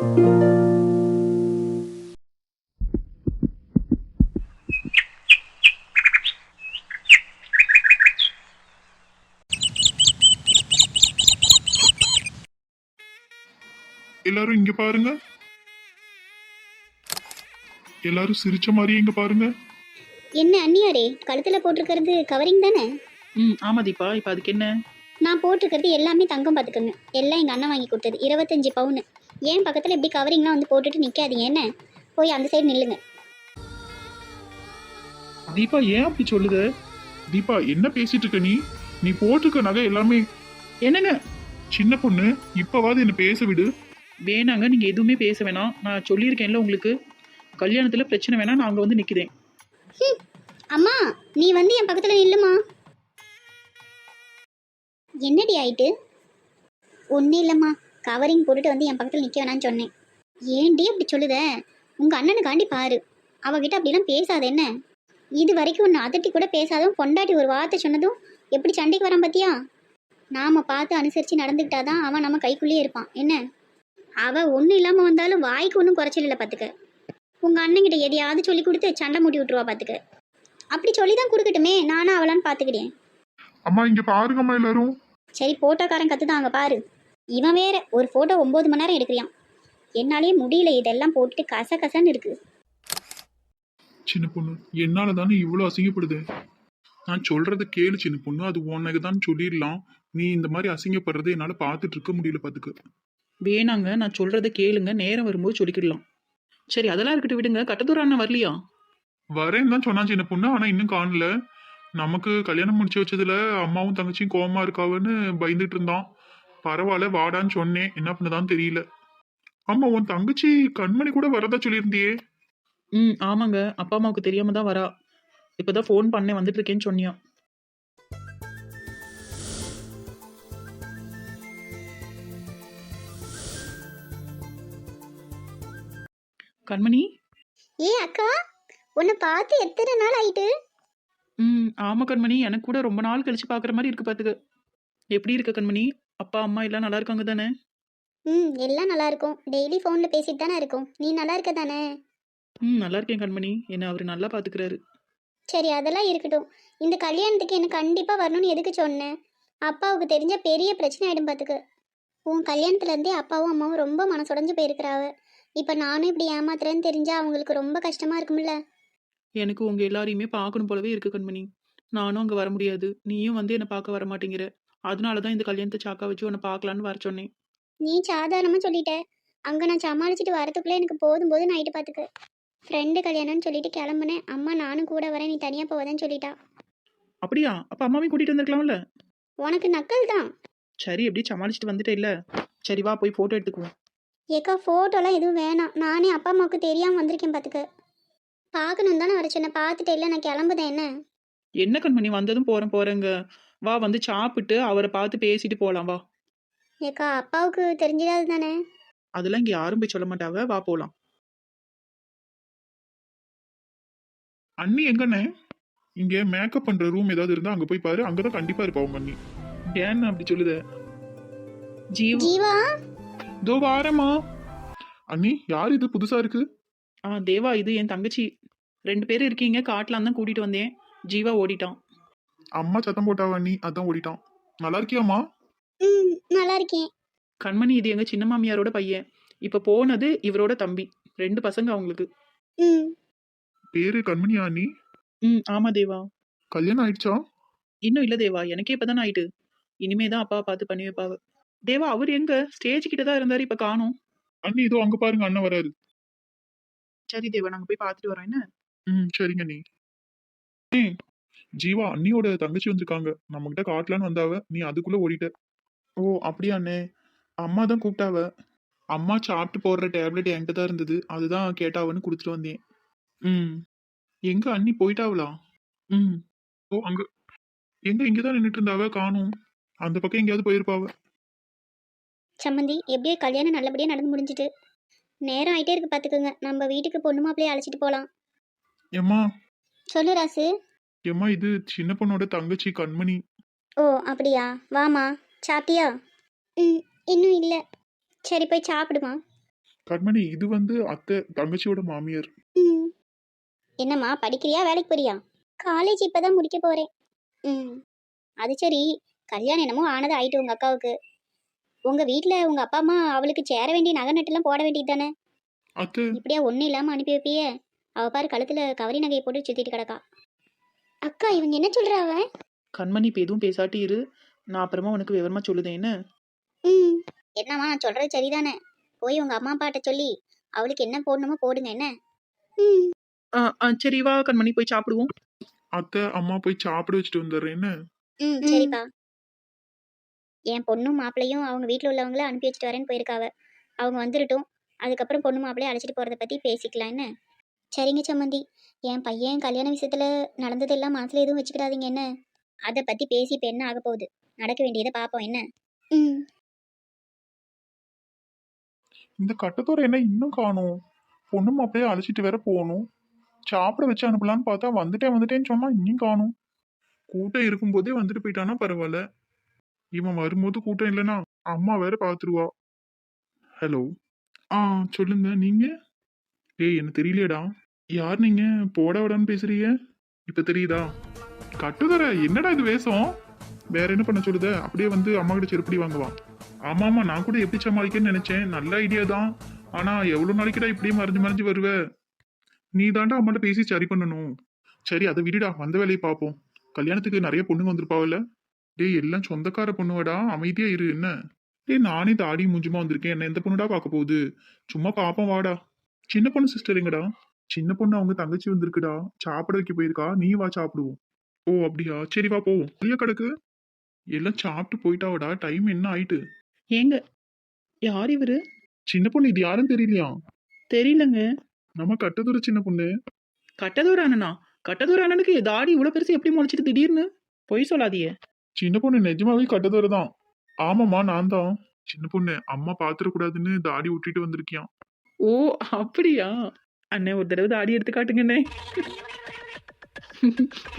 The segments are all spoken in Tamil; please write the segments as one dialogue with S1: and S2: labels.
S1: எல்லாரும் இங்க பாருங்க. எல்லாரும் சிரிச்ச மாதிரியே இங்க பாருங்க.
S2: என்ன அண்ணியாரே, கழுத்துல போட்டிருக்கிறது கவரிங் தானே?
S3: ஆமா தீபா, இப்போ அதுக்கு என்ன?
S2: நான் போட்டிருக்கிறது எல்லாமே தங்கம், பார்த்துக்கோங்க. எல்லாம் எங்கள் அண்ணன் வாங்கி கொடுத்தது, 25 பவுனு. ஏன் பக்கத்தில் இப்படி கவரிங்லாம் வந்து போட்டுட்டு நிற்காதீங்க என்ன? போய் அந்த சைடு நில்லுங்க.
S1: தீபா ஏன் அப்படி சொல்லுத? தீபா என்ன பேசிட்டு இருக்க நீ? நீ போட்டிருக்க நகை எல்லாமே
S3: என்னங்க?
S1: சின்ன பொண்ணு, இப்பவாது என்ன பேச விடு.
S3: வேணாங்க, நீங்க எதுவுமே பேச வேணாம். நான் சொல்லியிருக்கேன்ல உங்களுக்கு, கல்யாணத்துல பிரச்சனை வேணாம், நான் அங்க வந்து நிக்கிறேன்.
S2: அம்மா, நீ வந்து என் பக்கத்தில் நில்லுமா. என்னடி ஆயிட்டு? ஒன்றும் இல்லைம்மா, கவரிங் போட்டுட்டு வந்து என் பக்கத்தில் நிற்க வேணான்னு சொன்னேன். ஏன்டி அப்படி சொல்லுத? உங்கள் அண்ணனுக்காண்டி பாரு, அவகிட்ட அப்படிலாம் பேசாத என்ன? இது வரைக்கும் ஒன்று அதட்டி கூட பேசாதும் பொண்டாட்டி ஒரு வார்த்தை சொன்னதும் எப்படி சண்டைக்கு வரான் பார்த்தியா? நாம் பார்த்து அனுசரித்து நடந்துக்கிட்டாதான் அவன் நம்ம கைக்குள்ளேயே இருப்பான் என்ன? அவள் ஒன்றும் இல்லாமல் வந்தாலும் வாய்க்கு ஒன்றும் குறைச்சல் இல்லை பார்த்துக்க. உங்கள் அண்ணங்கிட்ட எதையாவது சொல்லி கொடுத்து சண்டை மூட்டி விட்டுருவா பார்த்துக்க. அப்படி சொல்லி தான் கொடுக்கட்டுமே, நானும் அவளான்னு பார்த்துக்கிட்டேன்.
S1: அம்மா இங்க பாருங்கம்மா எல்லாரும்.
S2: சரி, ஃபோட்டோக்காரன் கற்றுதான் அங்கே பாரு. இவன் வேற ஒரு ஃபோட்டோ 9 மணி நேரம் எடுக்கிறியான். என்னாலே முடியல, இதெல்லாம் போட்டுட்டு கசகசன்னு இருக்கு.
S1: சின்ன பொண்ணு, என்னால தானே இவ்வளோ அசிங்கப்படுது. நான் சொல்றத கேளு சின்ன பொண்ணு, அது உனக்கு தான் சொல்லிடலாம். நீ இந்த மாதிரி அசிங்கப்படுறதை என்னால பார்த்துட்டு இருக்க முடியல பார்த்துக்க.
S3: வேணாங்க, நான் சொல்றத கேளுங்க, நேரம் வரும்போது சொல்லிக்கிடலாம். சரி, அதெல்லாம் இருக்கட்டும், விடுங்க. கட்டத்தூர் அண்ணன் வரலையா?
S1: வரேன்னு தான் சொன்னா சின்ன பொண்ணு, ஆனா இன்னும் காணல. நமக்கு கல்யாணம் முடிச்சு வச்சதுல அம்மாவும் தங்கச்சியும் கோவமா இருக்காவன்னு பயந்துட்டு இருந்தான். பரவாயில்ல, வாடான்னு சொன்னேன், என்ன பண்ணதான்னு தெரியல. ஆமா, உன் தங்கச்சி கண்மணி கூட வரதா சொல்லியிருந்தியே.
S3: ஆமாங்க, அப்பா அம்மாவுக்கு தெரியாம தான் வரா. இப்பதான் ஃபோன் பண்ணேன், வந்துட்டு இருக்கேன்னு சொன்னியா. கண்மணி.
S2: ஏ அக்கா, உன்னை பார்த்து எத்தனை நாள் ஆயிட்டு?
S3: ஆமா கண்மணி, எனக்கு கூட ரொம்ப நாள் கழிச்சு பாக்குற மாதிரி இருக்கு பாத்துக்க. எப்படி இருக்க கண்மணி? அப்பா அம்மா எல்லாம் நல்லா இருக்காங்க தானே?
S2: எல்லாம் நல்லா இருக்கும். டெய்லி ஃபோனில் பேசிட்டு தானே இருக்கும். நீ நல்லா இருக்க தானே?
S3: நல்லா இருக்கேன் கண்மணி, என்ன அவரு நல்லா பாத்துக்கிறாரு.
S2: சரி, அதெல்லாம் இருக்கட்டும். இந்த கல்யாணத்துக்கு எனக்கு கண்டிப்பாக வரணும்னு எதுக்கு சொன்னேன்? அப்பாவுக்கு தெரிஞ்ச பெரிய பிரச்சனை ஆகிடும் பார்த்துக்க. உன் கல்யாணத்துலேருந்தே அப்பாவும் அம்மாவும் ரொம்ப மனசுடைஞ்சு போயிருக்கிறாவ. இப்போ நானும் இப்படி ஏமாத்துறேன்னு தெரிஞ்சால் அவங்களுக்கு ரொம்ப கஷ்டமாக இருக்கும்ல.
S3: எனக்கு உங்க எல்லாரையுமே பார்க்கணும் போலவே இருக்கு கண்மணி. நானும் அங்க வர முடியாது, நீயும் வந்து என்னை பார்க்க வர மாட்டேங்கிற. அதனாலதான் இந்த கல்யாணத்தை சாக்கா வச்சு உன்னை பார்க்கலான்னு வர சொன்னேன்.
S2: நீ சாதாரணமாக சொல்லிட்ட. அங்கே நான் சமாளிச்சுட்டு வரத்துக்குள்ளே எனக்கு போதும் போதும் ஆயிட்டு பார்த்துக்க. ஃப்ரெண்டு கல்யாணம்னு சொல்லிட்டு கிளம்புனேன். அம்மா நானும் கூட வரேன், நீ தனியாக போவதான்னு சொல்லிட்டா.
S3: அப்படியா? அப்ப அம்மாவையும் கூட்டிட்டு வந்திருக்கலாம்ல.
S2: உனக்கு நக்கல் தான்.
S3: சரி, எப்படி சமாளிச்சுட்டு வந்துட்டே இல்ல. சரி வா, போய் போட்டோ எடுத்துக்குவோம்.
S2: ஏக்கா, ஃபோட்டோலாம் எதுவும் வேணாம். நானே அப்பா அம்மாவுக்கு தெரியாமல் வந்திருக்கேன் பார்த்துக்க. பார்க்கணும் தானே வர சொன்ன, பார்த்துட்டே இல்லை, நான் கிளம்புதேன் என்ன?
S3: என்ன கண்மணி, வந்ததும் போறேங்க. வா, வந்து சாப்பிட்டு அவரை பார்த்து பேசிட்டு போலாம் வா.
S2: ஏக்கா, அப்பாவுக்கு தெரிஞ்சிடாது தானே?
S3: அதெல்லாம் இங்க யாரும் போய் சொல்ல மாட்டாங்க, வா போலாம்.
S1: அண்ணி எங்கண்ணே? இங்க மேக்கப் பண்ற ரூம் ஏதாவது இருந்தா அங்க போய் பாரு, அங்கதான் கண்டிப்பா இருப்பா உங்க அண்ணி. ஏன்னு அப்படி சொல்லுத?
S2: ஜீவா,
S1: இதோ வாரேம்மா. அண்ணி, யார் இது புதுசா இருக்கு?
S3: தேவா, இது என் தங்கச்சி. 2 பேரும் இருக்கீங்க, காட்டலாம் தான் கூட்டிட்டு வந்தேன். ஜீவா ஓடிட்டான்.
S1: அம்மா சத்தம் போட்டாவா அண்ணி, அதான் ஓடிட்டான். நல்லா இருக்கியாம்மா?
S2: நல்லா இருக்கேன்.
S3: கண்மணி, இது எங்க சின்ன மாமியாரோட பையன். இப்ப போனது இவரோட தம்பி. 2 பசங்க அவங்களுக்கு.
S1: பேரு கண்மணியா அண்ணி?
S3: ஆமா தேவா.
S1: கல்யாணம் ஆயிடுச்சா?
S3: இன்னும் இல்ல தேவா, எனக்கே இப்பதான் ஆயிட்டு. இனிமேதான் அப்பா பார்த்து பண்ணி வைப்பாவ. தேவா, அவர் எங்க? ஸ்டேஜ் கிட்ட தான் இருந்தாரு, இப்ப காணோம்.
S1: அண்ணி இதோ அங்க பாருங்க, அண்ணன் வராரு.
S3: சரி தேவா, நாங்க போய் பார்த்துட்டு வரோம் என்ன?
S1: சரிங்க அண்ணி. ஜீவா, அண்ணியோட தங்கச்சி வந்திருக்காங்க, நம்ம கிட்ட காட்டலான்னு வந்தாவ, நீ அதுக்குள்ள ஓடிட்ட. ஓ அப்படியா அண்ணே? அம்மா தான் கூப்பிட்டாவ. அம்மா சாப்பிட்டு போடுற டேப்லெட் என்கிட்ட தான் இருந்தது, அதுதான் கேட்டாவன்னு கொடுத்துட்டு வந்தேன். எங்க அண்ணி போயிட்டாவளா? ஓ அங்க இங்கதான் நின்றுட்டு இருந்தாவ, காணும். அந்த பக்கம் எங்கேயாவது போயிருப்பாவ.
S2: சம்மந்தி, எப்படியோ கல்யாணம் நல்லபடியாக நடந்து முடிஞ்சிட்டு. நேரம் ஆகிட்டே இருக்கு பார்த்துக்குங்க. நம்ம வீட்டுக்கு பொண்ணு மாப்பிள்ளையே அழைச்சிட்டு போகலாம்.
S1: ஏம்மா.
S2: சொல்லு ராசு.
S1: ஏம்மா, இது சின்ன பொண்ணோட தங்கச்சி கண்மணி.
S2: ஓ அப்படியா, வாமா. சாப்பிட்டியா? இன்னும் இல்லை. சரி, போய் சாப்பிடுமா.
S1: கண்மணி இது வந்து அத்தை தங்கச்சியோட மாமியார்.
S2: ம். என்னம்மா படிக்கிறியா வேலைக்கு போறியா? காலேஜ் இப்பதான் முடிக்க போறேன். ம். அது சரி, கல்யாணம் என்னமோ ஆனது ஆயிட்டு உங்க அக்காவுக்கு. உங்க வீட்ல உங்க அப்பா அம்மா அவளுக்கு சேர வேண்டிய நகை நட்டெல்லாம் போட வேண்டியது தானே?
S1: அத்தை
S2: இப்படியா ஒன்றும் இல்லாம அனுப்பி வைப்பியே? அவ பாரு கழுத்துல கவரி நகையை போட்டு சுத்திட்டு கிடக்கா. அக்கா இவங்க என்ன சொல்றா அவ?
S3: கண்மணி இப்போ எதுவும் பேசாட்டி இரு, நான் அப்புறமா உனக்கு விவரமா சொல்லுதேன் என்ன.
S2: ம். என்னம்மா நான் சொல்றது சரிதானே? போய் உங்க அம்மா அப்பாட்ட சொல்லி அவளுக்கு என்ன போடணுமோ போடுங்க என்ன? ம்.
S3: சரி வா கண்மணி போய் சாப்பிடுவோம்.
S1: அத்தை அம்மா போய் சாப்பிட வச்சுட்டு வந்துடுறேன் என்ன?
S2: ம் சரிப்பா. என் பொண்ணும் மாப்பிள்ளையும் அவங்க வீட்டில் உள்ளவங்கள அனுப்பி வச்சுட்டு வரேன்னு போயிருக்காவ. அவங்க வந்துடட்டும், அதுக்கப்புறம் பொண்ணு மாப்பிள்ளையை அழைச்சிட்டு போகிறத பற்றி பேசிக்கலாம் என்ன? சரிங்க சம்மந்தி. என் பையன் கல்யாண விஷயத்தில் நடந்ததெல்லாம் மனசில் எதுவும் வச்சுக்கிடாதீங்க என்ன? அதை பற்றி பேசி இப்போ என்ன ஆக போகுது? நடக்க வேண்டியதை பார்ப்போம் என்ன? ம்.
S1: இந்த கட்டத்தோட என்ன இன்னும் காணும்? பொண்ணு மாப்பிளைய அழைச்சிட்டு வேற போகணும். சாப்பிட வச்சு அனுப்பலான்னு பார்த்தா வந்துட்டேன்னு சொன்னா இன்னும் காணும். கூட்டம் இருக்கும்போதே வந்துட்டு போயிட்டானா பரவாயில்ல. இவன் வரும்போது கூட்டம் இல்லைன்னா அம்மா வேற பாத்துருவா. ஹலோ. ஆ சொல்லுங்க நீங்க. ஏய் என்ன தெரியலையேடா. யார் நீங்க? போடா விடான்னு பேசுறீங்க. இப்ப தெரியுதா? கட்டுதர என்னடா இது வேஷம்? வேற என்ன பண்ண சொல்லுத? அப்படியே வந்து அம்மா கிட்ட செருப்படி வாங்குவான். ஆமா நான் கூட எப்படி சமாளிக்கன்னு நினைச்சேன். நல்ல ஐடியா தான். ஆனா எவ்வளவு நாளைக்குடா இப்படியே மறைஞ்சு வருவ? நீ தாண்டா அம்மாட்ட பேசி சரி பண்ணணும். சரி அதை விடுடா, வந்த வேலையை பார்ப்போம். கல்யாணத்துக்கு நிறைய பொண்ணுங்க வந்திருப்பாவல்ல? டேய் எல்லாம் சொந்தக்கார பொண்ணுவாடா, அமைதியா இரு என்ன? டேய் நானே தாடி மூஞ்சுமா வந்திருக்கேன், என்ன எந்த பொண்ணுடா பார்க்க போகுது? சும்மா பாப்போம் வாடா. சின்ன பொண்ணு சிஸ்டர் எங்கடா? சின்ன பொண்ணு அவங்க தங்கச்சி வந்திருக்குடா, சாப்பிட வைக்க போயிருக்கா. நீ வா சாப்பிடுவோம். ஓ அப்படியா, சரி வா போவோம். இல்லையா கிடக்கு எல்லாம் சாப்பிட்டு போயிட்டாவடா, டைம் என்ன ஆயிட்டு?
S3: ஏங்க யார் இவரு?
S1: சின்ன பொண்ணு இது யாரும் தெரியலையா?
S3: தெரியலங்க.
S1: நம்ம கட்டதுற சின்ன பொண்ணு.
S3: கட்டதூர் அண்ணனா? கட்டதூர் அண்ணனுக்கு தாடி இவ்வளோ பெருசு எப்படி முளைச்சிட்டு திடீர்னு? பொய் சொல்லாதியே.
S1: சின்ன பொண்ணு நிஜமாவே கட்டதுற தான். ஆமாம்மா நான் தான். சின்ன பொண்ணு அம்மா பாத்துடக்கூடாதுன்னு தாடி விட்டுட்டு வந்திருக்கியான்.
S3: ஓ அப்படியா? அண்ணே ஒரு தடவை தாடி எடுத்து காட்டுங்கண்ணே.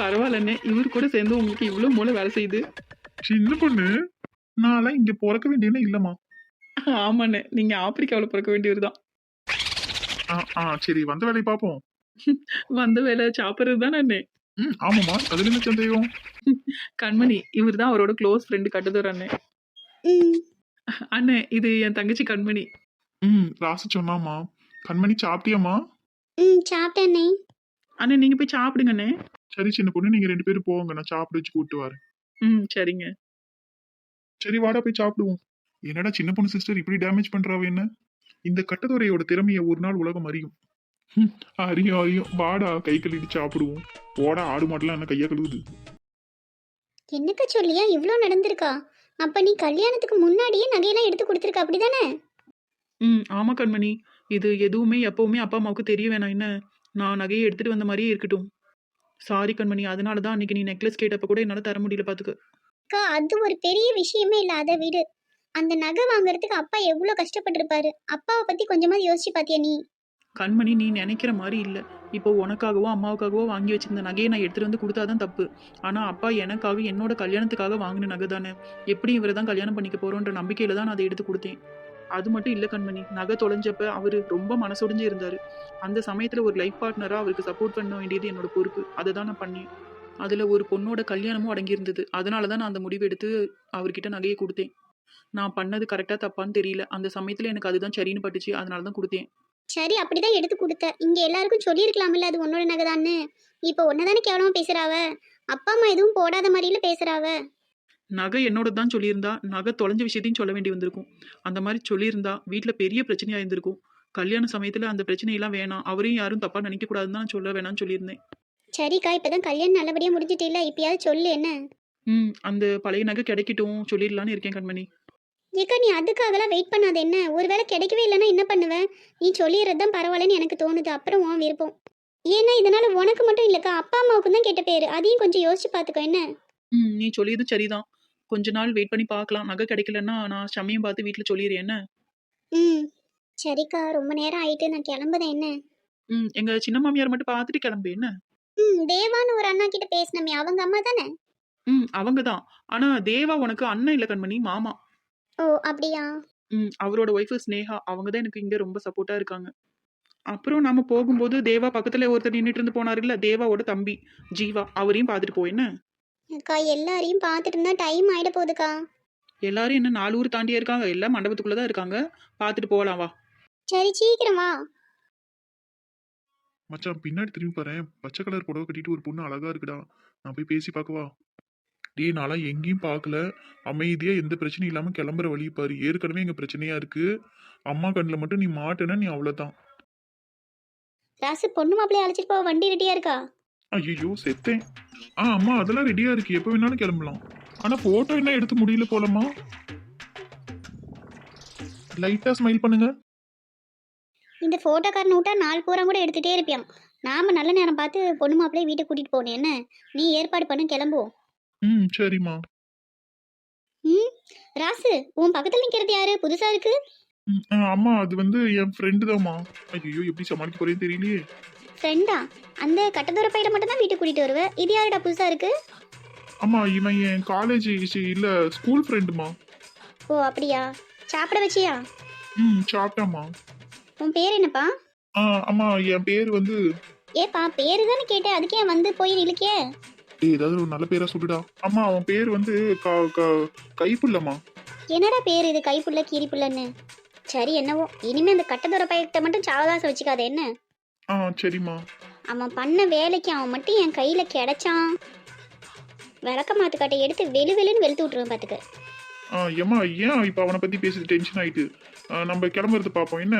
S3: பரவாயில்லண்ணே, இவர் கூட சேர்ந்து உங்களுக்கு இவ்வளோ மூளை வேலை செய்யுது.
S1: சின்ன பொண்ணு நான்லாம் இங்க பிறக்க வேண்டியனே இல்லம்மா.
S3: ஆமாண்ணே, நீங்க ஆப்பிரிக்காவில் பிறக்க வேண்டியவர் தான்.
S1: சரி வந்த வேலையை பார்ப்போம்.
S3: வந்த வேலை சாப்பிட்றது தானே அண்ணே.
S1: ஆமாம்மா அதுல என்ன சந்தேகம்?
S3: கண்மணி இவர் தான் அவரோட க்ளோஸ் ஃப்ரெண்டு கட்டுதோர் அண்ணே.
S2: ம்.
S3: அண்ணே இது என் தங்கச்சி கண்மணி.
S1: ராசு சொன்னாமா. கண்மணி சாப்பிட்டியாம்மா?
S2: ம் சாப்பிட்டேன்னே.
S3: அண்ணே நீங்க போய் சாப்பிடுங்க அண்ணே.
S1: சரி சின்ன பொண்ணு நீங்க 2 பேரும் போங்க, நான் சாப்பிட வச்சு கூட்டு வரேன்.
S3: சரிங்க.
S1: சரி வாடா போய் சாப்பிடுவோம். என்னடா சின்ன பொண்ணு சிஸ்டர் இப்படி டேமேஜ் பண்றாவ என்ன? இந்த கட்டதுறையோட திறமையை ஒரு நாள் உலகம் அறியும். அறியும் வாடா கை கழுவிட்டு சாப்பிடுவோம். போடா ஆடு மாடெல்லாம் என்ன கையா கழுவுது?
S2: என்னக்கா சொல்லியா இவ்வளோ நடந்திருக்கா? அப்போ நீ கல்யாணத்துக்கு முன்னாடியே நகையெல்லாம் எடுத்து கொடுத்துருக்க அப்படிதானே?
S3: ஆமா கண்மணி, இது எதுவுமே எப்பவுமே அப்பா அம்மாவுக்கு தெரிய வேணாம் என்ன. நான் நகையை எடுத்துட்டு வந்த மாதிரியே இருக்கட்டும். சாரி கண்மணி, அதனால தான் அன்னைக்கு நீ நெக்லஸ் கேட்டப்ப கூட என்னால் தர முடியல பார்த்துக்க.
S2: அக்கா அது ஒரு பெரிய விஷயமே இல்லை, அதை விடு. அந்த நகை வாங்குறதுக்கு அப்பா எவ்வளோ கஷ்டப்பட்டிருப்பாரு. அப்பாவை பற்றி கொஞ்சமாவது யோசிச்சு பார்த்தியா நீ?
S3: கண்மணி நீ நினைக்கிற மாதிரி இல்லை. இப்போ உனக்காகவோ அம்மாவுக்காகவோ வாங்கி வச்சிருந்த நகையை நான் எடுத்துட்டு வந்து கொடுத்தாதான் தப்பு. ஆனால் அப்பா எனக்காக என்னோட கல்யாணத்துக்காக வாங்கின நகை தானே. எப்படி இவரை தான் கல்யாணம் பண்ணிக்க போறோன்ற நம்பிக்கையில தான் நான் அதை எடுத்து கொடுத்தேன். அது மட்டும் இல்லை கண்மணி, நகை தொலைஞ்சப்ப அவர் ரொம்ப மனசொடிஞ்சு இருந்தார். அந்த சமயத்தில் ஒரு லைஃப் பார்ட்னராக அவருக்கு சப்போர்ட் பண்ண வேண்டியது என்னோட பொறுப்பு. அதை தான் நான் பண்ணேன். அதில் ஒரு பொண்ணோட கல்யாணமும் அடங்கியிருந்தது. அதனால தான் நான் அந்த முடிவு எடுத்து அவர்கிட்ட நகையை கொடுத்தேன். நான் பண்ணது கரெக்டாக தப்பான்னு தெரியல. அந்த சமயத்தில் எனக்கு அதுதான் சரின்னு பட்டுச்சு, அதனால தான் கொடுத்தேன்.
S2: சரி அப்படிதான் எடுத்து கொடுத்த. இங்கே எல்லாருக்கும் சொல்லியிருக்கலாம்ல அது உன்னோட நகைதான்னு. இப்போ ஒன்றை தானே கேவலமாக பேசுகிறாவ. அப்பா அம்மா எதுவும் போடாத மாதிரில பேசுகிறாவ.
S3: நகை என்னோட தான் சொல்லியிருந்தா நகை தொலைஞ்ச விஷயத்தையும் சொல்ல வேண்டி வந்திருக்கும். அந்த மாதிரி சொல்லியிருந்தா வீட்டில் பெரிய பிரச்சனையாக இருந்திருக்கும். கல்யாண சமயத்தில் அந்த பிரச்சனையெல்லாம் வேணாம், அவரையும் யாரும் தப்பாக நினைக்கக்கூடாதுன்னு தான் சொல்ல வேணாம்னு சொல்லியிருந்தேன்.
S2: சரிக்கா இப்போதான் கல்யாணம் நல்லபடியாக முடிஞ்சிட்டு இல்லை, இப்பயாவது சொல்லு என்ன?
S3: அந்த பழைய நகை கிடைக்கட்டும் சொல்லிடலான்னு இருக்கேன் கண்மணி.
S2: ஏக்கா நீ அதுக்காகலாம் வெயிட் பண்ணாத என்ன? ஒருவேளை கிடைக்கவே இல்லைன்னா என்ன பண்ணுவேன்? நீ சொல்லிடுறது தான் பரவாயில்லன்னு எனக்கு தோணுது. அப்புறம் உன் விருப்பம். ஏன்னா இதனால உனக்கு மட்டும் இல்லைக்கா, அப்பா அம்மாவுக்கும் தான் கெட்ட பேர். அதையும் கொஞ்சம் யோசிச்சு பார்த்துக்கோ என்ன?
S3: நீ சொல்லியது சரிதான். கொஞ்ச நாள் வெயிட் பண்ணி பார்க்கலாம். நகை கிடைக்கலன்னா நான் சமயம் பார்த்து வீட்டில் சொல்லிடுறேன் என்ன.
S2: ம் சரிக்கா ரொம்ப நேரம் ஆயிட்டு, நான் கிளம்புதேன் என்ன?
S3: எங்கள் சின்ன மாமியார் மட்டும் பார்த்துட்டு கிளம்பு என்ன.
S2: தேவான்னு ஒரு அண்ணா கிட்ட பேசினமே, அவங்க அம்மா தானே?
S3: அவங்க தான். ஆனால் தேவா உனக்கு அண்ணன் இல்லை கண்மணி, மாமா.
S2: ஓ அப்படியா?
S3: அவரோட ஒய்ஃபு ஸ்னேகா அவங்க தான் எனக்கு இங்கே ரொம்ப சப்போர்ட்டாக இருக்காங்க. அப்புறம் நம்ம போகும்போது தேவா பக்கத்தில் ஒருத்தர் நின்றுட்டு இருந்து போனாருல்ல, தேவாவோட தம்பி ஜீவா, அவரையும் பார்த்துட்டு போ என்ன.
S2: அக்கா எல்லாரையும் பார்த்துட்டு இருந்தா டைம் ஆயிட போகுதுக்கா.
S3: எல்லாரும் என்ன 4 ஊர் தாண்டியே இருக்காங்க, எல்லாம் மண்டபத்துக்குள்ளே தான் இருக்காங்க, பார்த்துட்டு போகலாம் வா.
S2: சரி சீக்கிரம் வா.
S1: மச்சான் பின்னாடி திரும்பி பாரேன், பச்சை கலர் புடவை கட்டிட்டு ஒரு பொண்ணு அழகா இருக்குடா. நான் போய் பேசி பார்க்கவா? டேய் நான்லாம் எங்கேயும் பார்க்கல. அமைதியா எந்த பிரச்சனையும் இல்லாம கிளம்புற வழி பாரு. ஏற்கனவே எங்க பிரச்சனையா இருக்கு. அம்மா கண்ணில் மட்டும் நீ மாட்டேன்னா நீ அவ்வளோதான்.
S2: ராசு பொண்ணு மாப்பிள்ளைய அழைச்சிட்டு போக வண்டி ரெடியா இருக்கா?
S1: ஐயோ செத்தேன். அம்மா அதெல்லாம் ரெடியா இருக்கு, எப்போ வேணாலும் கிளம்பலாம். ஆனா போட்டோ என்ன எடுத்து முடியல போலமா. லைட்டா ஸ்மைல் பண்ணுங்க.
S2: இந்த ஃபோட்டோக்காரன் விட்டா நாள் பூரா கூட எடுத்துகிட்டே இருப்பியான். நாம நல்ல நேரம் பார்த்து பொண்ணு மாப்பிள்ளைய வீட்டுக்கு கூட்டிகிட்டு போகணும் என்ன. நீ ஏற்பாடு பண்ண கிளம்புவோம்.
S1: சரிம்மா.
S2: ராசு உன் பக்கத்தில் நிற்கிறது யாரு புதுசா இருக்கு?
S1: அம்மா அது வந்து என் ஃப்ரெண்டு தான்மா. ஐயோ எப்படி சமாளிக்க போறேன்னு தெரியலையே.
S2: ஃப்ரெண்டா? அந்த கட்டதூர பையில மட்டும் தான் வீட்டுக்கு கூட்டிகிட்டு வருவேன். இது யாருடா புதுசா இருக்கு?
S1: அம்மா இவன் என் காலேஜ் இல்ல ஸ்கூல் ஃப்ரெண்டுமா.
S2: ஓ அப்படியா? சாப்பிட வச்சியா?
S1: சாப்பிட்டாம்மா.
S2: உன் பேர் என்னப்பா?
S1: அம்மா என் பேர் வந்து
S2: ஏப்பா பேரு தானே கேட்டேன், அதுக்கே வந்து போய் நிலுக்கே.
S1: ஏதாவது ஒரு நல்ல பேரா சொல்லுடா. அம்மா அவன் பேர் வந்து கைப்புள்ளம்மா.
S2: என்னடா பேர் இது, கைப்புள்ள கீரிப்புள்ளன்னு? சரி என்னவோ, இனிமே அந்த கட்டதூர பையத்தை மட்டும் சாவகாசம் வச்சுக்காத என்ன.
S1: சரிம்மா.
S2: அவன் பண்ண வேலைக்கு அவன் மட்டும் என் கையில கிடைச்சான், விளக்க மாத்துக்காட்டை எடுத்து வெளுன்னு வெளுத்து விட்டுருவேன் பாத்துக்க.
S1: ஏம்மா ஏன் இப்போ அவனை பத்தி பேசிட்டு டென்ஷன் ஆயிட்டு? நம்ம கிளம்புறது பார்ப்போம் என்ன.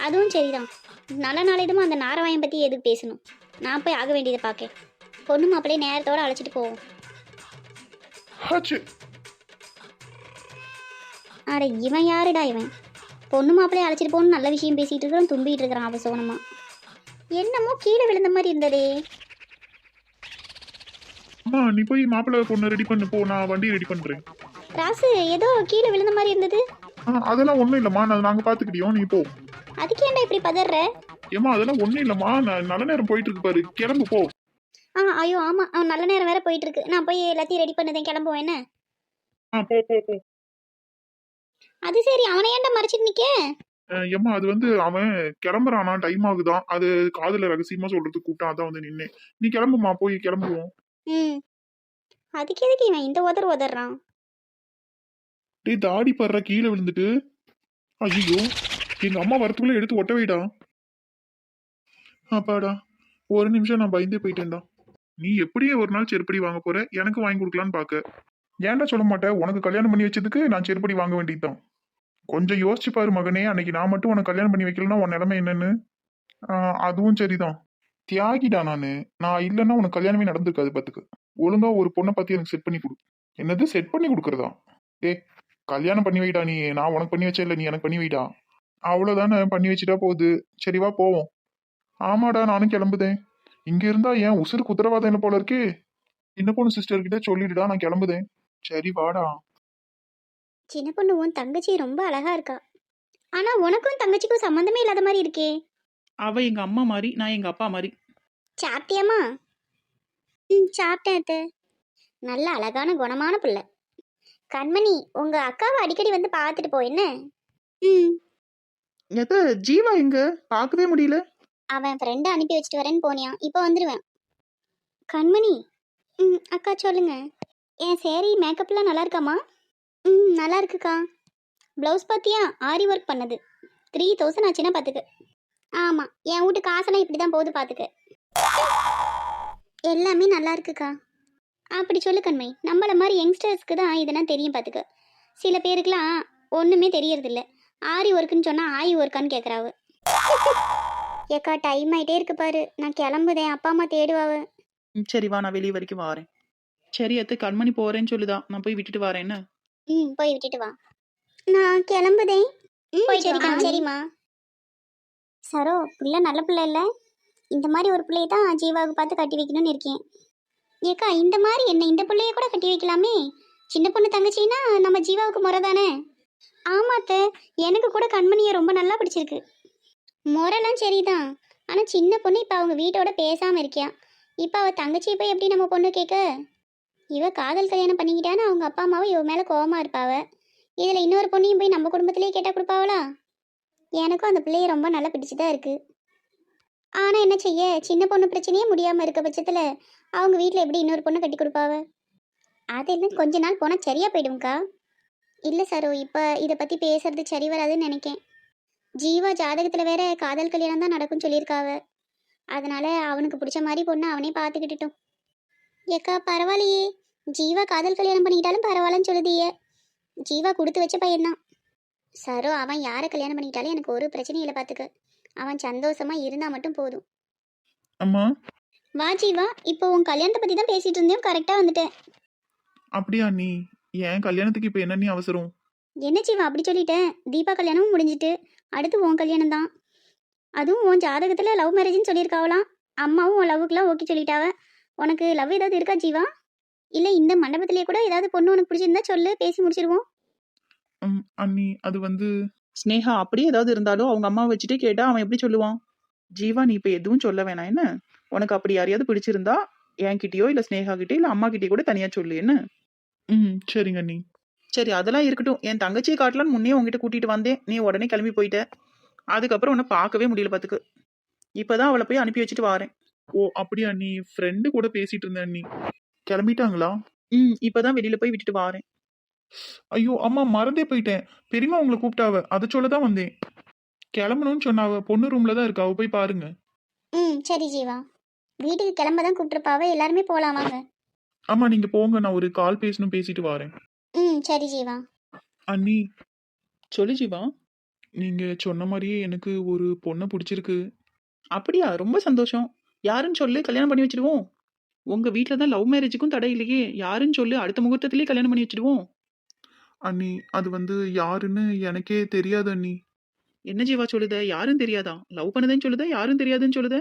S2: அதுவும் சரிதான். நல்ல நாளேதுமா அந்த நாரவாயம் பத்தி எதுக்கு பேசணும்? நான் போய் ஆக வேண்டியதை பார்க்க. பொண்ணு மாப்பிள்ளைய நேரத்தோட அழைச்சிட்டு போவோம். அட இவன் யாருடா இவன்? பொண்ணு மாப்பிள்ளைய அழைச்சிட்டு போகணும் நல்ல விஷயம் பேசிட்டு இருக்கிறான், தும்பிட்டு இருக்கிறான் அவசோனமா. என்னமோ கீழே விழுந்த மாதிரி இருந்ததே.
S1: அம்மா நீ போய் மாப்பிள்ளை பொண்ணு ரெடி பண்ணு போ, நான் வண்டி ரெடி பண்றேன்.
S2: ராசு ஏதோ கீழே விழுந்த மாதிரி இருந்தது.
S1: அதெல்லாம் ஒண்ணும் இல்லம்மா, நாங்க பாத்துக்கிட்டியோம், நீ போ.
S2: அதுக்கு ஏன்டா இப்படி பதற?
S1: ஏம்மா அதெல்லாம் ஒண்ணும் இல்லம்மா, நான் நல்ல நேரம் போயிட்டு இருக்கு பாரு, கிளம்பு போ.
S2: ஐயோ ஆமா, அவன் நல்ல நேரம் வேற போயிட்டு இருக்கு. நான் போய் எல்லாத்தையும் ரெடி பண்ணதேன், கிளம்புவேன் என்ன.
S1: போ போ போ.
S2: அது சரி, அவனை ஏன்டா மறைச்சிட்டு நிக்க?
S1: ஏம்மா அது வந்து அவன் கிளம்புறானா, டைம் ஆகுதான், அது காதுல ரகசியமா சொல்றதுக்கு கூப்பிட்டான், அதான் வந்து நின்னேன். நீ கிளம்புமா, போய் கிளம்புவோம்.
S2: அதுக்கு எதுக்கு இவன் இந்த உதறான்?
S1: டேய் தாடி படுற கீழே விழுந்துட்டு. ஐயோ எங்க அம்மா வரத்துக்குள்ள எடுத்து ஒட்ட வைடா. அப்பாடா ஒரு நிமிஷம் நான் பயந்தே போயிட்டேன்டா. நீ எப்படியே ஒரு நாள் செருப்படி வாங்க போற, எனக்கு வாங்கி கொடுக்கலான்னு பாக்க. ஏன்டா சொல்ல மாட்டேன், உனக்கு கல்யாணம் பண்ணி வச்சதுக்கு நான் செருப்படி வாங்க வேண்டியதுதான். கொஞ்சம் யோசிச்சு பாரு மகனே, அன்னைக்கு நான் மட்டும் உனக்கு கல்யாணம் பண்ணி வைக்கலன்னா உன் நிலைமை என்னன்னு. அதுவும் சரிதான், தியாகிடா நானு. நான் இல்லைன்னா உனக்கு கல்யாணமே நடந்திருக்காது பாத்துக்கு. ஒழுங்கா ஒரு பொண்ணை பத்தி எனக்கு செட் பண்ணி கொடு. என்னது செட் பண்ணி கொடுக்கறதா? கல்யாணம் பண்ணி வைடா நீ, நான் உனக்கு பண்ணி வச்சேன் இல்ல, நீ எனக்கு பண்ணி வைடா. அவ்வளவுதானே, பண்ணி வச்சுட்டா போகுது. சரிவா போவோம். ஆமாடா நானும் கிளம்புதேன். இங்க இருந்தா ஏன் உசுருக்கு உத்தரவாதம் என்ன போல இருக்கே. சின்ன பொண்ணு சிஸ்டர் கிட்ட சொல்லிடுடா, நான் கிளம்புதேன். சரி வாடா.
S2: சின்ன பொண்ணு உன் தங்கச்சி ரொம்ப அழகா இருக்கா, ஆனா உனக்கும் தங்கச்சிக்கும் சம்மந்தமே இல்லாத மாதிரி இருக்கே.
S3: அவ எங்க அம்மா மாதிரி, நான் எங்க அப்பா மாதிரி.
S2: சாப்பிட்டியாமா? சாப்பிட்டேன் அத்தை. நல்ல அழகான குணமான பிள்ளை. கண்மணி உங்க அக்காவை அடிக்கடி வந்து பார்த்துட்டு போ என்ன.
S3: ஜீவா எங்க பார்க்கவே முடியல.
S2: அவன் ஃப்ரெண்டை அனுப்பி வச்சுட்டு வரேன்னு போனியான், இப்போ வந்துடுவேன். கண்மணி. அக்கா சொல்லுங்க. என் சேரீ மேக்கப்லாம் நல்லா இருக்காமா? நல்லா இருக்குக்கா. ப்ளவுஸ் பார்த்தியா, ஆரி ஒர்க் பண்ணது. 3000 ஆச்சுன்னா பார்த்துக்க. ஆமாம், என் வீட்டு காசெல்லாம் இப்படி தான் போகுது பார்த்துக்க. எல்லாமே நல்லா இருக்குக்கா. அப்படி சொல்லு கண்மை, நம்மள மாதிரி யங்ஸ்டர்ஸ்க்கு தான் இதெல்லாம் தெரியும் பார்த்துக்க. சில பேருக்குலாம் ஒன்றுமே தெரியறதில்ல. ஆரி ஒர்க்குன்னு சொன்னால் ஆரி ஒர்க்கான்னு கேட்குறாவு. ஏக்கா டைம் ஆகிட்டே இருக்கு பாரு, நான் கிளம்புதேன், அப்பா அம்மா தேடுவாவ.
S3: சரி வா, நான் வெளியே வரைக்கும் வரேன். சரி அத்தை, கண்மணி போறேன்னு சொல்லுதான், நான் போய் விட்டுட்டு வரேன் என்ன.
S2: போய் விட்டுட்டு வா. நான் கிளம்புதேன். சரிக்கா. சரிம்மா. சரோ பிள்ளை நல்ல பிள்ளை இல்லை, இந்த மாதிரி ஒரு பிள்ளையை தான் ஜீவாவுக்கு பார்த்து கட்டி வைக்கணும்னு இருக்கேன். ஏக்கா இந்த மாதிரி என்ன, இந்த பிள்ளைய கூட கட்டி வைக்கலாமே. சின்ன பொண்ணு தங்கச்சின்னா நம்ம ஜீவாவுக்கு முறை தானே. ஆமாத்த, எனக்கு கூட கண்மணியை ரொம்ப நல்லா பிடிச்சிருக்கு. முறைலாம் சரிதான், ஆனால் சின்ன பொண்ணு இப்போ அவங்க வீட்டோட பேசாமல் இருக்கியா. இப்போ அவள் தங்கச்சியை போய் எப்படி நம்ம பொண்ணு கேட்க. இவ காதல் கல்யாணம் பண்ணிக்கிட்டான்னு அவங்க அப்பா அம்மாவும் இவ மேலே கோவமாக இருப்பாவ. இதில் இன்னொரு பொண்ணையும் போய் நம்ம குடும்பத்திலே கேட்டால் கொடுப்பாவளா? எனக்கும் அந்த பிள்ளைய ரொம்ப நல்லா பிடிச்சுதான் இருக்கு. ஆனால் என்ன செய்ய, சின்ன பொண்ணு பிரச்சனையே முடியாமல் இருக்க பட்சத்தில் அவங்க வீட்டில் எப்படி இன்னொரு பொண்ணை கட்டி கொடுப்பாவ? அதெல்லாம் கொஞ்ச நாள் போனால் சரியாக போயிடும்க்கா. இல்லை சரோ, இப்போ இதை பற்றி பேசுறது சரி வராதுன்னு நினைக்கேன். ஜீவா ஜாதகத்தில் வேற காதல் கல்யாணம் தான் நடக்கும்னு சொல்லியிருக்காவ. அதனால அவனுக்கு பிடிச்ச மாதிரி பொண்ணு அவனே பார்த்துக்கிட்டுட்டும். ஏக்கா பரவாயில்லையே, ஜீவா காதல் கல்யாணம் பண்ணிக்கிட்டாலும் பரவாயில்லன்னு சொல்லுதியே. ஜீவா கொடுத்து வச்ச பையன்தான். சரோ, அவன் யாரை கல்யாணம் பண்ணிக்கிட்டாலும் எனக்கு ஒரு பிரச்சனையும் இல்லை பார்த்துக்க. அவன் சந்தோஷமா இருந்தால் மட்டும் போதும்.
S1: அம்மா
S2: வா ஜீவா, இப்போ உன் கல்யாணத்தை பற்றி தான் பேசிகிட்டு இருந்தேன், கரெக்டாக வந்துட்டேன்.
S1: அப்படியா நீ? என் கல்யாணத்துக்கு இப்போ என்ன நீ அவசரம்?
S2: என்ன ஜீவா அப்படி சொல்லிட்டேன்? தீபா கல்யாணமும் முடிஞ்சிட்டு அடுத்து உன் கல்யாணம் தான். அதுவும் உன் ஜாதகத்தில் லவ் மேரேஜ்னு சொல்லியிருக்காவலாம். அம்மாவும் உன் லவ்வுக்குலாம் ஓகே சொல்லிட்டாவ. உனக்கு லவ் ஏதாவது இருக்கா ஜீவா? இல்லை இந்த மண்டபத்திலே கூட ஏதாவது பொண்ணு உனக்கு பிடிச்சிருந்தா சொல்லு, பேசி முடிச்சிருவோம்.
S1: அண்ணி அது வந்து
S3: ஸ்னேகா அப்படியே ஏதாவது இருந்தாலும் அவங்க அம்மாவை வச்சுட்டே கேட்டா அவன் எப்படி சொல்லுவான்? ஜீவா நீ இப்போ எதுவும் சொல்ல வேணாம் என்ன? உனக்கு அப்படி யாரையாவது பிடிச்சிருந்தா என்கிட்டயோ இல்லை ஸ்னேகா கிட்டே இல்லை அம்மா கிட்டே கூட தனியாக சொல்லு என்ன?
S1: சரிங்க அண்ணி.
S3: சரி அதெல்லாம் இருக்கட்டும். என் தங்கச்சியை காட்டலான்னு முன்னே உங்ககிட்ட கூட்டிட்டு வந்தேன், நீ உடனே கிளம்பி போயிட்ட. அதுக்கப்புறம் உன்னை பார்க்கவே முடியல பார்த்துக்கு. இப்போதான் அவளை போய் அனுப்பி வச்சுட்டு வாரேன்.
S1: ஓ அப்படியா அண்ணி? ஃப்ரெண்டு கூட பேசிட்டு இருந்தேன் அண்ணி. கிளம்பிட்டாங்களா?
S3: இப்போதான் வெளியில போய் விட்டுட்டு வாரேன்.
S1: ஐயோ அம்மா, மறந்தே போயிட்டேன். பெரியம்மா உங்களை கூப்பிட்டாவ, அதை சொல்ல தான் வந்தேன். கிளம்பணும்னு சொன்னாவ, பொண்ணு ரூம்ல தான் இருக்கா, அவ போய் பாருங்க.
S2: சரி ஜீவா, வீட்டுக்கு கிளம்ப தான் கூப்பிட்டுருப்பாவ, எல்லாருமே போகலாம் வாங்க.
S1: ஆமா நீங்க போங்க, நான் ஒரு கால் பேசணும், பேசிட்டு வரேன்.
S2: சரி ஜீவா.
S1: அண்ணி
S3: சொல்லு ஜீவா.
S1: நீங்க சொன்ன மாதிரியே எனக்கு ஒரு பொண்ணை பிடிச்சிருக்கு.
S3: அப்படியா? ரொம்ப சந்தோஷம். யாருன்னு சொல்லு, கல்யாணம் பண்ணி வச்சிடுவோம். உங்க வீட்டில் தான் லவ் மேரேஜுக்கும் தடை இல்லையே. யாருன்னு சொல்லு, அடுத்த முகூர்த்தத்திலேயே கல்யாணம் பண்ணி வச்சிடுவோம்.
S1: அண்ணி அது வந்து யாருன்னு எனக்கே தெரியாது அண்ணி.
S3: என்ன ஜீவா சொல்லுத? யாரும் தெரியாதா? லவ் பண்ணதேன்னு சொல்லுத, யாரும் தெரியாதுன்னு சொல்லுத?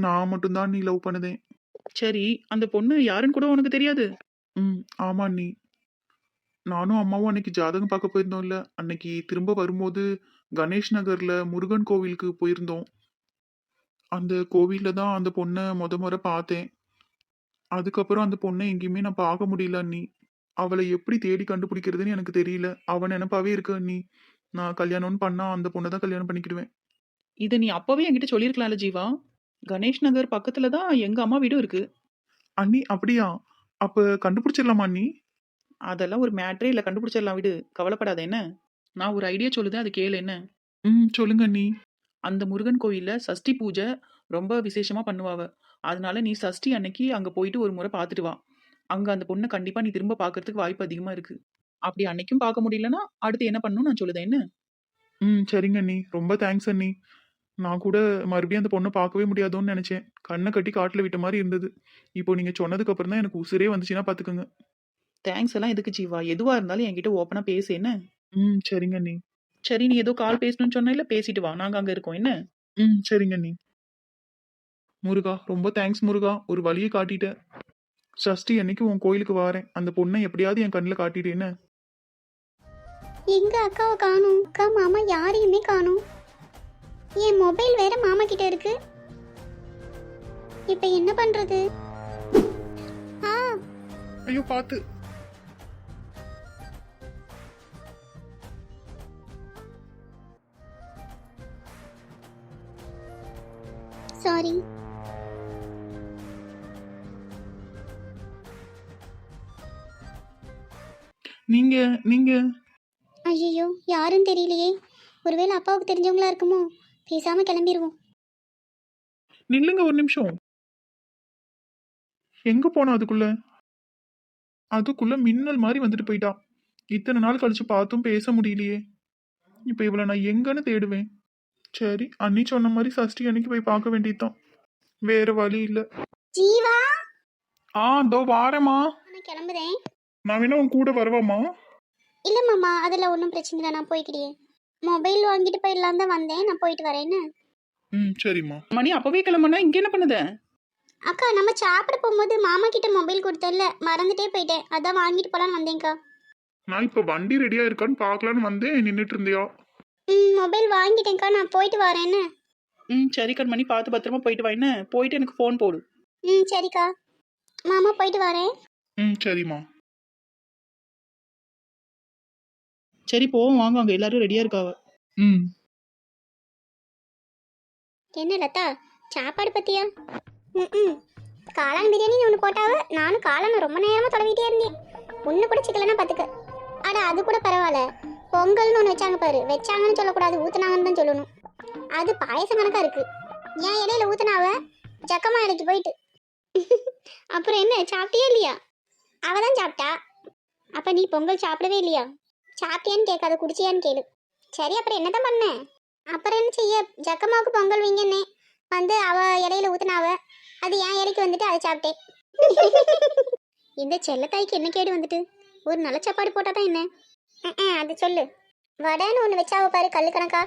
S1: நான் மட்டும்தான் நீ லவ் பண்ணுதேன்.
S3: சரி, அந்த பொண்ணு யாருன்னு கூட உனக்கு தெரியாது?
S1: ஆமா அண்ணி. நானும் அம்மாவும் அன்னைக்கு ஜாதகம் பார்க்க போயிருந்தோம்ல, அன்னைக்கு திரும்ப வரும்போது கணேஷ் நகர்ல முருகன் கோவிலுக்கு போயிருந்தோம். அந்த கோவில்ல தான் அந்த பொண்ணை முறை பார்த்தேன். அதுக்கப்புறம் அந்த பொண்ணை எங்கேயுமே நான் பார்க்க முடியல அண்ணி. அவளை எப்படி தேடி கண்டுபிடிக்கிறதுன்னு எனக்கு தெரியல. அவன் நினைப்பாவே இருக்கு அண்ணி. நான் கல்யாணம்னு பண்ணா அந்த பொண்ணை தான் கல்யாணம் பண்ணிக்கிடுவேன்.
S3: இதை நீ அப்பவே என்கிட்ட சொல்லியிருக்கலாம்ல ஜீவா. கணேஷ் நகர் பக்கத்துல தான் எங்க அம்மா வீடும் இருக்கு.
S1: அண்ணி அப்படியா? அப்ப கண்டுபிடிச்சிடலாமா அண்ணி?
S3: அதெல்லாம் ஒரு மேட்ரே இல்லை, கண்டுபிடிச்சிடலாம் விடு, கவலைப்படாத என்ன. நான் ஒரு ஐடியா சொல்லுதேன், அது கேளு என்ன.
S1: சொல்லுங்க அண்ணி.
S3: அந்த முருகன் கோயில்ல சஷ்டி பூஜை ரொம்ப விசேஷமா பண்ணுவாவ. அதனால நீ சஷ்டி அன்னைக்கு அங்க போயிட்டு ஒரு முறை பார்த்துட்டு வா. அங்க அந்த பொண்ணை கண்டிப்பா நீ திரும்ப பார்க்கறதுக்கு வாய்ப்பு அதிகமா இருக்கு. அப்படி அன்னைக்கும் பார்க்க முடியலன்னா அடுத்து என்ன பண்ணணும் நான் சொல்லுதேன் என்ன.
S1: சரிங்க அண்ணி, ரொம்ப தேங்க்ஸ் அண்ணி. நான் கூட மறுபடியும் அந்த பொண்ணை பார்க்கவே முடியாதோன்னு நினைச்சேன். கண்ணை கட்டி காட்டுல விட்ட மாதிரி இருந்தது. இப்போ நீங்க சொன்னதுக்கு அப்புறம் தான் எனக்கு உசுரே வந்துச்சுன்னா பாத்துக்கோங்க.
S3: தேங்க்ஸ் எல்லாம் எதுக்கு ஜீவா? எதுவா இருந்தாலும் என்கிட்ட ஓப்பனா பேசு என்ன.
S1: சரிங்க அண்ணி.
S3: சரி, நீ ஏதோ கால் பேசணும்னு சொன்ன இல்ல, பேசிட்டு வா, நாங்க அங்க இருக்கோம் என்ன.
S1: சரிங்க அண்ணி. முருகா ரொம்ப தேங்க்ஸ் முருகா, ஒரு வழியை காட்டிட்ட. சஷ்டி அன்னைக்கு உன் கோயிலுக்கு வாரேன். அந்த பொண்ணை எப்படியாவது என் கண்ணில் காட்டிட்டேன்னு.
S2: எங்க அக்காவை காணும்? அக்கா மாமா யாரையுமே காணும். என் மொபைல் வேற மாமா கிட்ட இருக்கு. இப்ப என்ன பண்றது?
S1: ஐயோ பார்த்து.
S2: சாரி.
S1: நீங்க நீங்க
S2: ஐயோ, யாரும் தெரியலையே. ஒருவேளை அப்பாவுக்கு தெரிஞ்சவங்களா இருக்குமோ? பேசாம கிளம்பிடுவோம்.
S1: நில்லுங்க ஒரு நிமிஷம். எங்க போனா அதுக்குள்ள மின்னல் மாதிரி வந்துட்டு போயிட்டா. இத்தனை நாள் கழிச்சு பார்த்தும் பேச முடியலையே. இப்ப இவளை நான் எங்கன்னு தேடுவேன். சரி, அண்ணி சொன்ன மாதிரி சஷ்டி அன்னைக்கு போய் பார்க்க வேண்டியதுதான். வேற வழி இல்ல.
S2: ஜீவா,
S1: இதோ வாரேம்மா.
S2: நான் கிளம்புறேன்.
S1: நான் வேணா உன் கூட வரவாமா?
S2: இல்ல மாமா, அதெல்லாம் ஒன்றும் பிரச்சனை இல்லை, நான் போய்க்கிட்டே. மொபைல் வாங்கிட்டு போயிடலாம் தான் வந்தேன், நான் போயிட்டு வரேன்னு.
S1: சரிம்மா.
S3: மணி அப்பவே கிளம்புனா இங்க என்ன பண்ணுத?
S2: அக்கா, நம்ம சாப்பிட போகும்போது மாமா கிட்ட மொபைல் கொடுத்தல, மறந்துட்டே போயிட்டேன். அதான் வாங்கிட்டு போலான்னு வந்தேன்க்கா.
S1: நான் இப்ப வண்டி ரெடியா இருக்கான்னு பார்க்கலான்னு வந்தேன், நின்றுட்டு இருந்தியா?
S2: மொபைல் வாங்கிட்டேன்க்கா, நான் போயிட்டு வரேன்னு.
S3: சரி கண்மணி, பார்த்து பத்திரமா போயிட்டு வா என்ன. போயிட்டு எனக்கு ஃபோன் போடு.
S2: சரிக்கா. மாமா போயிட்டு வரேன்.
S1: சரிம்மா.
S3: சரி போவோம் வாங்க, அங்கே எல்லாரும் ரெடியாக இருக்காவ.
S1: ம்.
S2: என்ன லதா சாப்பாடு பத்தியா? ம் காளான் பிரியாணி ஒன்று போட்டாவ. நானும் காளான் ரொம்ப நேரமாக தொலைவிட்டே இருந்தேன். ஒன்று கூட சிக்கலன்னா பார்த்துக்க. அட அது கூட பரவாயில்ல. பொங்கல்னு ஒன்று வச்சாங்க பாரு. வச்சாங்கன்னு சொல்லக்கூடாது, ஊத்துனாங்கன்னு தான் சொல்லணும். அது பாயசம் கணக்கா இருக்கு. ஏன் இலையில ஊத்துனாவ ஜக்கம்மா இலைக்கு போயிட்டு. அப்புறம் என்ன சாப்பிட்டியா இல்லையா? அவ தான் சாப்பிட்டா. அப்ப நீ பொங்கல் சாப்பிடவே இல்லையா? சாப்பிட்டியான்னு கேட்காத, குடிச்சியான்னு கேளு. சரி அப்புறம் என்னதான் பண்ண? அப்புறம் என்ன செய்ய, ஜக்கம்மாவுக்கு பொங்கல் வைங்கன்னே வந்து அவ இலையில ஊத்துனாவ. அது என் இலைக்கு வந்துட்டு அதை சாப்பிட்டேன். இந்த செல்லத்தாய்க்கு என்ன கேடு வந்துட்டு? ஒரு நல்ல சாப்பாடு போட்டாதான் என்ன? அது சொல்லு. வடைன்னு ஒன்று வச்சாவ பாரு, கல்லு கணக்கா.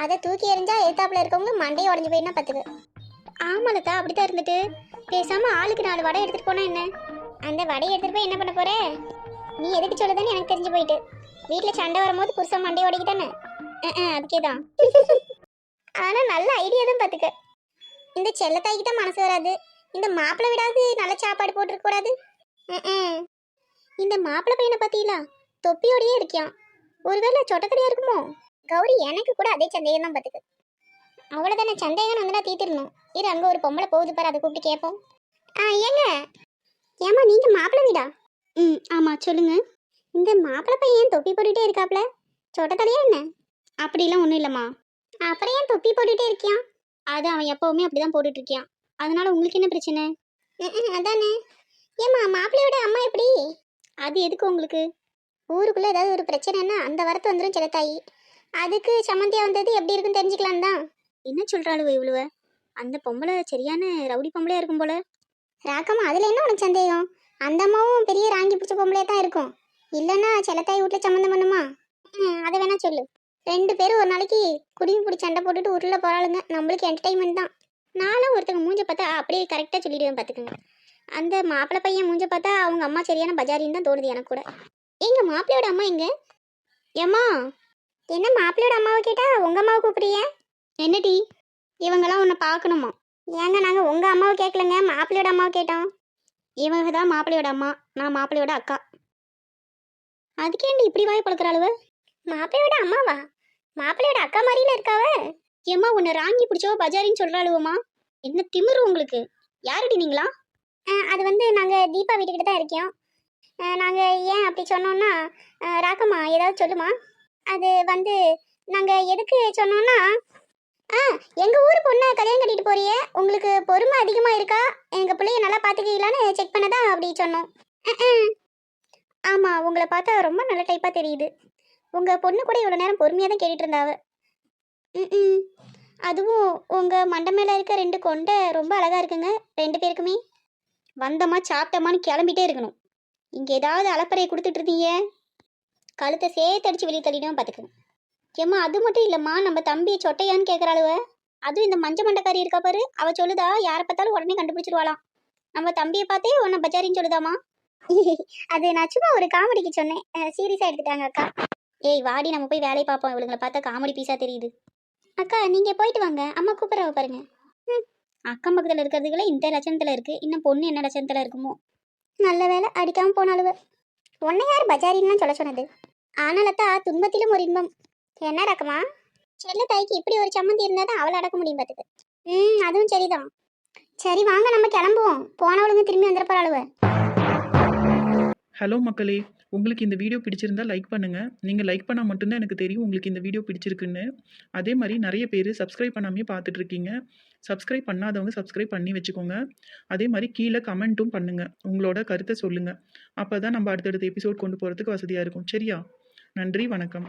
S2: அதை தூக்கி எறிஞ்சா எதிர்த்தாப்புல இருக்கவங்க மண்டையை உடஞ்சு போயின்னா பார்த்துக்க. ஆமாலத்தா அப்படித்தான் இருந்துட்டு. பேசாம ஆளுக்கு 4 வடை எடுத்துட்டு போனா என்ன? அந்த வடையை எடுத்துட்டு போய் என்ன பண்ண போற? நீ எதுக்கு சொல்லுதுன்னு எனக்கு தெரிஞ்சு போயிட்டு. வீட்டில் சண்டை வரும்போது புருஷன் மண்டையை உடைக்கிட்டானே. அதுக்கே தான். ஆனா நல்ல ஐடியா தான் பார்த்துக்க. இந்த செல்லத்தாய்க்கு தான் மனசு வராது. இந்த மாப்பிள்ளை விடாது நல்ல சாப்பாடு போட்டுருக்க கூடாது. இந்த மாப்பிள்ளை பையனை பார்த்தீங்களா? தொப்பியோடையே இருக்கியான். ஒருவேளை சொட்டக்கடியா இருக்குமோ? கௌரி எனக்கு கூட அதே சந்தேகம் தான் பார்த்துக்க. அவ்வளோதானே, சந்தேகம் வந்து தீர்த்திடணும். இரு, அங்கே ஒரு பொம்பளை போகுது பாரு, அதை கூப்பிட்டு கேட்போம். ஏங்க ஏமா நீங்க மாப்பிள்ளை வீடா? ஆமாம் சொல்லுங்க. இந்த மாப்பிள்ளை பையன் தொப்பி போட்டுகிட்டே இருக்காப்ல, சொட்டத்தலையா என்ன? அப்படிலாம் ஒன்றும் இல்லைம்மா. அப்புறம் ஏன் தொப்பி போட்டுகிட்டே இருக்கியான்? அது அவன் எப்பவுமே அப்படிதான் போட்டுட்டு இருக்கியான். அதனால உங்களுக்கு என்ன பிரச்சனை? அதானே. ஏம்மா மாப்பிள்ளையோட அம்மா எப்படி? அது எதுக்கு உங்களுக்கு? ஊருக்குள்ள ஏதாவது ஒரு பிரச்சனைன்னா அந்த வரத்து வந்துடும் செல்லத்தாயி. அதுக்கு சம்மந்தியா வந்தது எப்படி இருக்குன்னு தெரிஞ்சுக்கலாம் தான். என்ன சொல்றாளுவ இவ்வளவ? அந்த பொம்பளை சரியான ரவுடி பொம்பளையா இருக்கும் போல. ராக்கம்மா அதுல என்ன உனக்கு சந்தேகம்? அந்த அம்மாவும் பெரிய ராங்கி பிடிச்ச பொம்பளையா தான் இருக்கும். இல்லைன்னா செல்லத்தாய் வீட்டுல சம்மந்தம் பண்ணுமா? அதை வேணா சொல்லு. 2 பேரும் ஒரு நாளைக்கு குடிமை பிடிச்சி சண்டை போட்டுட்டு உருள போறாளுங்க. நம்மளுக்கு என்டர்டைன்மெண்ட் தான். நானும் ஒருத்தங்க மூஞ்ச பார்த்தா அப்படியே கரெக்டாக சொல்லிடுவேன் பார்த்துக்கோங்க. அந்த மாப்பிள்ளை பையன் மூஞ்ச பார்த்தா அவங்க அம்மா சரியான பஜாரின்னு தான் தோணுது எனக்கு கூட. எங்க மாப்பிள்ளையோட அம்மா எங்க? ஏம்மா என்ன மாப்பிள்ளையோட அம்மாவை கேட்டா உங்க அம்மாவை கூப்பிடுறிய? என்னடி இவங்கெல்லாம் உன்னை பார்க்கணுமா? ஏங்க நாங்கள் உங்க அம்மாவை கேட்கலங்க, மாப்பிள்ளையோட அம்மாவை கேட்டோம். இவங்க தான் மாப்பிள்ளையோட அம்மா, நான் மாப்பிள்ளையோட அக்கா. அதுக்கேண்டி இப்படி வாய் பழக்கிறாளுவ? மாப்பிள்ளையோட அம்மாவா? மாப்பிள்ளையோட அக்கா மாதிரில இருக்காவ. ஏம்மா உன்னை ராங்கி பிடிச்சோ பஜாரின்னு சொல்றாளுவமா? என்ன திமிரு உங்களுக்கு? யாருடி நீங்களா? அது வந்து நாங்கள் தீபா வீட்டுக்கிட்ட தான் இருக்கோம். நாங்கள் ஏன் அப்படி சொன்னோன்னா, ராக்கம்மா ஏதாவது சொல்லுமா? அது வந்து நாங்கள் எதுக்கு சொன்னோன்னா, எங்கள் ஊர் பொண்ணை கல்யாணம் கட்டிட்டு போறியே, உங்களுக்கு பொறுமை அதிகமாக இருக்கா, எங்கள் பிள்ளைய நல்லா பார்த்துக்கலான்னு செக் பண்ண தான் அப்படி சொன்னோம். ஆமாம், உங்களை பார்த்தா ரொம்ப நல்ல டைப்பாக தெரியுது. உங்கள் பொண்ணு கூட இவ்வளோ நேரம் பொறுமையாக தான் கேட்டுட்டு இருந்தாவ. அதுவும் உங்கள் மண்டை மேலே இருக்க 2 கொண்டை ரொம்ப அழகாக இருக்குங்க 2 பேருக்குமே. வந்தம்மா சாப்பிட்டம்மான்னு கிளம்பிட்டே இருக்கணும். இங்கே ஏதாவது அலப்பறையை கொடுத்துட்டு இருந்தீங்க, கழுத்தை சேர்த்தடிச்சு வெளியே தள்ளிடும் பார்த்துக்கணும். ஏம்மா அது மட்டும் இல்லைம்மா, நம்ம தம்பி சொட்டையான்னு கேட்குறாளுவ. அதுவும் இந்த மஞ்ச மண்டைக்காரி இருக்கா பாரு, அவள் சொல்லுதா யாரை பார்த்தாலும் உடனே கண்டுபிடிச்சிருவாளாம். நம்ம தம்பியை பார்த்தே உன்னை பஜாரின்னு சொல்லுதாமா. அது நான் சும்மா ஒரு காமெடிக்கு சொன்னேன், சீரியஸாக எடுத்துட்டாங்க அக்கா. ஏய் வாடி, நம்ம போய் வேலையை பார்ப்போம். இவளுங்களை பார்த்தா காமெடி பீஸாக தெரியுது. அக்கா நீங்கள் போயிட்டு வாங்க, அம்மா கூப்பிட்றவ பாருங்க. அக்கம் பக்கத்தில் இருக்கிறதுக்குள்ள இந்த லட்சணத்தில் இருக்குது, இன்னும் பொண்ணு என்ன லட்சணத்தில் இருக்குமோ? நல்ல வேலை அடிக்காமல் போனாலுவ. உன்னை யார் பஜாரின்னு சொல்ல சொன்னது? ஆனாலத்தா துன்பத்திலும் ஒரு இன்பம். என்ன ரக்கமா? செல்ல தாய்க்கு இப்படி ஒரு சம்மந்தி இருந்தால் தான் அவளை அடக்க முடியும் பார்த்துக்கு. அதுவும் சரிதான். சரி வாங்க நம்ம கிளம்புவோம், போனவளுங்க திரும்பி வந்துட போகிறாளுவ.
S3: ஹலோ மக்களே, உங்களுக்கு இந்த வீடியோ பிடிச்சிருந்தா லைக் பண்ணுங்கள். நீங்கள் லைக் பண்ணால் மட்டும்தான் எனக்கு தெரியும் உங்களுக்கு இந்த வீடியோ பிடிச்சிருக்குன்னு. அதே மாதிரி நிறைய பேர் சப்ஸ்கிரைப் பண்ணாமே பார்த்துட்ருக்கீங்க. சப்ஸ்கிரைப் பண்ணாதவங்க சப்ஸ்கிரைப் பண்ணி வச்சுக்கோங்க. அதே மாதிரி கீழே கமெண்ட்டும் பண்ணுங்கள், உங்களோட கருத்தை சொல்லுங்கள். அப்போ தான் நம்ம அடுத்தடுத்த எபிசோட் கொண்டு போகிறதுக்கு வசதியாக இருக்கும். சரியா? நன்றி, வணக்கம்.